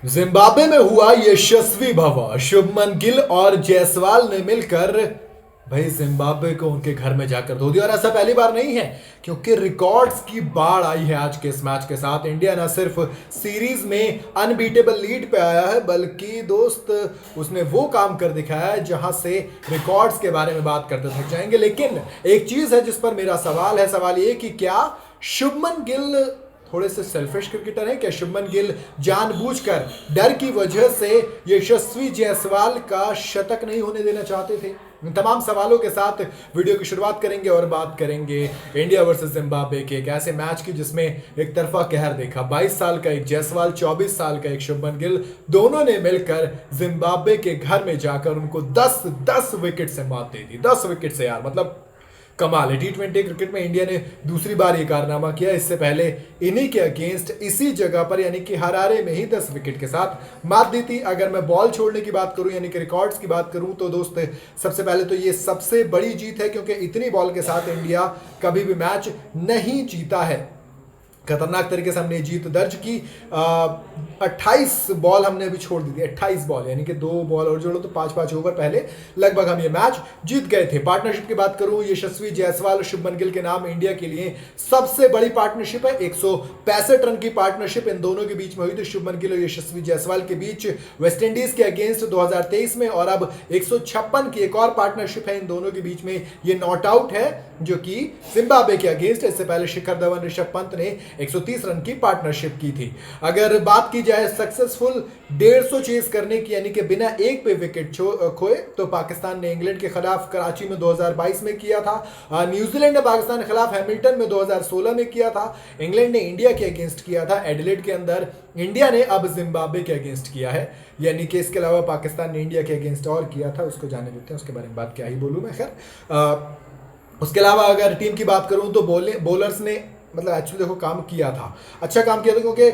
Zimbabwe में हुआ यशस्वी भव शुभमन गिल और जायसवाल ने मिलकर भाई जिम्बाब्वे को उनके घर में जाकर धो दिया। और ऐसा पहली बार नहीं है, क्योंकि रिकॉर्ड्स की बाढ़ आई है आज के इस मैच के साथ। इंडिया न सिर्फ सीरीज में अनबीटेबल लीड पे आया है, बल्कि दोस्त उसने वो काम कर दिखाया है जहां से रिकॉर्ड्स के बारे में बात करते थक जाएंगे। लेकिन एक चीज है जिस पर मेरा सवाल है, सवाल ये कि क्या शुभमन गिल थोड़े से सेल्फिश क्रिकेटर हैं? क्या शुभमन गिल जानबूझकर डर की वजह से यशस्वी जायसवाल का शतक नहीं होने देना चाहते थे? इन तमाम सवालों के साथ वीडियो की शुरुआत करेंगे और बात करेंगे इंडिया वर्सेस जिम्बाब्वे के एक ऐसे मैच की जिसमें एक तरफा कहर देखा। 22 साल का एक जायसवाल, 24 साल का एक शुभमन गिल, दोनों ने मिलकर जिम्बाब्वे के घर में जाकर उनको 10 विकेट से मात दे दी। 10 विकेट से यार, मतलब कमाल है। T20 क्रिकेट में इंडिया ने दूसरी बार ये कारनामा किया। इससे पहले इन्हीं के अगेंस्ट इसी जगह पर यानी कि हरारे में ही 10 विकेट के साथ मात दी थी। अगर मैं बॉल छोड़ने की बात करूं यानी कि रिकॉर्ड्स की बात करूं तो दोस्त सबसे पहले तो ये सबसे बड़ी जीत है, क्योंकि इतनी बॉल के साथ इंडिया कभी भी मैच नहीं जीता है। खतरनाक तरीके से हमने जीत दर्ज की। 28 बॉल हमने अभी छोड़ दी थी, 28 बॉल यानी कि 2 बॉल और जोड़ो तो 5-5 ओवर पहले लगभग हम ये मैच जीत गए थे। पार्टनरशिप की बात करूं, यशस्वी जायसवाल और शुभमन गिल के नाम इंडिया के लिए सबसे बड़ी पार्टनरशिप है। 165 रन की पार्टनरशिप इन दोनों के बीच में हुई थी, शुभमन गिल और यशस्वी जायसवाल के बीच वेस्टइंडीज के अगेंस्ट 2023 में। और अब 156 की एक और पार्टनरशिप है इन दोनों के बीच में, ये नॉट आउट है जो कि जिम्बाब्वे के अगेंस्ट। इससे पहले शिखर धवन, ऋषभ पंत ने 130 रन की पार्टनरशिप की थी। अगर बात की जाए सक्सेसफुल 150 चेस करने की यानी कि बिना एक पे विकेट खोए, तो पाकिस्तान ने इंग्लैंड के खिलाफ कराची में 2022 में किया था। न्यूजीलैंड ने पाकिस्तान के खिलाफ हैमिल्टन में 2016 में किया था। इंग्लैंड ने इंडिया के अगेंस्ट किया था एडिलेड के अंदर। इंडिया ने अब जिम्बाब्वे के अगेंस्ट किया है, यानी कि इसके अलावा पाकिस्तान ने इंडिया के अगेंस्ट और किया था, उसको जाने देते हैं, उसके बारे में बात क्या ही बोलूं मैं। खैर उसके अलावा अगर टीम की बात करूं तो बॉलर्स ने मतलब एक्चुअली देखो काम किया था, अच्छा काम किया था, क्योंकि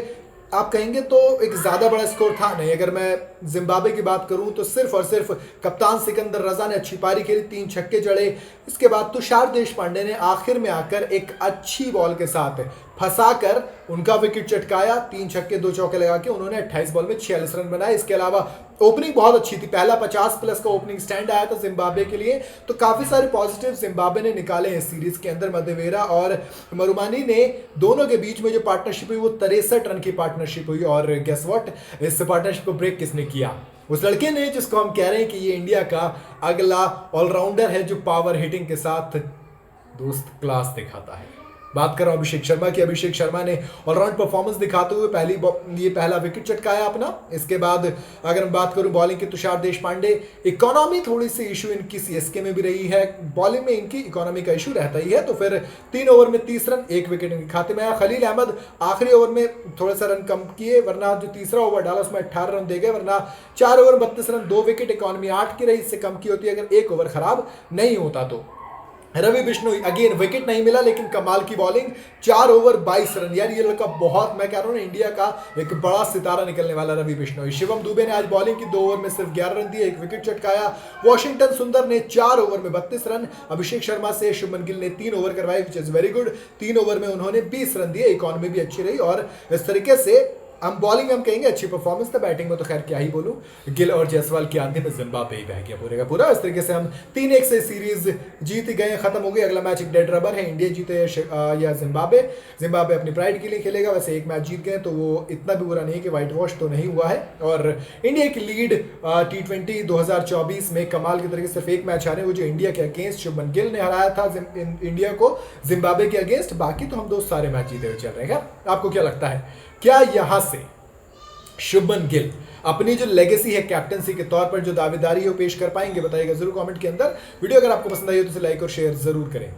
आप कहेंगे तो एक ज़्यादा बड़ा स्कोर था नहीं। अगर मैं जिम्बाब्वे की बात करूं तो सिर्फ और सिर्फ कप्तान सिकंदर रजा ने अच्छी पारी खेली, 3 छक्के जड़े। इसके बाद तुषार देशपांडे ने आखिर में आकर एक अच्छी बॉल के साथ फंसाकर उनका विकेट चटकाया। 3 छक्के 2 चौके लगा के उन्होंने 28 बॉल में 46 रन बनाए। इसके अलावा ओपनिंग बहुत अच्छी थी, पहला 50+ का ओपनिंग स्टैंड आया था जिम्बाब्वे के लिए। तो काफी सारे पॉजिटिव जिम्बाब्वे ने निकाले हैं सीरीज के अंदर। मदेवेरा और मरुमानी ने दोनों के बीच में जो पार्टनरशिप हुई वो 63 रन की पार्टनरशिप हुई। और गेस व्हाट, इस पार्टनरशिप को ब्रेक किसने किया? उस लड़के ने जिसको हम कह रहे हैं कि ये इंडिया का अगला ऑलराउंडर है जो पावर हिटिंग के साथ दोस्त क्लास दिखाता है। बात कर रहा हूं अभिषेक शर्मा की। अभिषेक शर्मा ने ऑलराउंड परफॉर्मेंस दिखाते हुए पहला विकेट चटकाया अपना। इसके बाद अगर मैं बात करूं बॉलिंग की, तुषार देशपांडे, इकोनॉमी थोड़ी सी इशू इनकी सीएसके में भी रही है, बॉलिंग में इनकी इकोनॉमी का इशू रहता ही है। तो फिर 3 ओवर में 30 रन, 1 विकेट इनके खाते में आया। खलील अहमद आखिरी ओवर में थोड़ा सा रन कम किए, वरना जो तीसरा ओवर डाला उसमें 18 रन दे गए, वरना 4 ओवर 32 रन, 2 विकेट, इकोनॉमी 8 की रही, इससे कम की होती है अगर 1 ओवर खराब नहीं होता तो। रवि बिश्नोई अगेन विकेट नहीं मिला, लेकिन कमाल की बॉलिंग, 4 ओवर 22 रन। यार ये लड़का बहुत, मैं कह रहा हूँ ना, इंडिया का एक बड़ा सितारा निकलने वाला रवि बिश्नोई। शिवम दुबे ने आज बॉलिंग की, 2 ओवर में सिर्फ 11 रन दिए, 1 विकेट चटकाया। वॉशिंगटन सुंदर ने 4 ओवर में 32 रन। अभिषेक शर्मा से शुभमन गिल ने 3 ओवर करवाए, which is very good. 3 over में उन्होंने 20 रन दिए, इकोनॉमी भी अच्छी रही। और इस तरीके से हम बॉलिंग में हम कहेंगे अच्छी परफॉर्मेंस था, बैटिंग में तो खैर क्या ही बोलूं, गिल और जायसवाल की आंधी में जिम्बाब्वे ही बह गया पूरे का पूरा। इस तरीके से हम 3-1 से सीरीज जीत गए, खत्म हो गई। अगला मैच एक डेड रबर है, इंडिया जीते या जिम्बाब्वे। जिम्बाब्वे अपनी प्राइड के लिए खेलेगा। वैसे एक मैच जीत गए तो वो इतना भी बुरा नहीं है कि व्हाइट वॉश तो नहीं हुआ है। और इंडिया की लीड T20 2024 में कमाल की तरीके से सिर्फ एक मैच हारे, वो जो इंडिया के अगेंस्ट शुभमन गिल ने हराया था इंडिया को जिम्बाब्वे के अगेंस्ट। बाकी तो हम दोस्त सारे मैच जीते हुए चल रहे हैं। आपको क्या लगता है, क्या यहां से शुभमन गिल अपनी जो लेगेसी है कैप्टनसी के तौर पर जो दावेदारी है वो पेश कर पाएंगे? बताइएगा जरूर कमेंट के अंदर। वीडियो अगर आपको पसंद आई हो तो इसे लाइक और शेयर जरूर करें।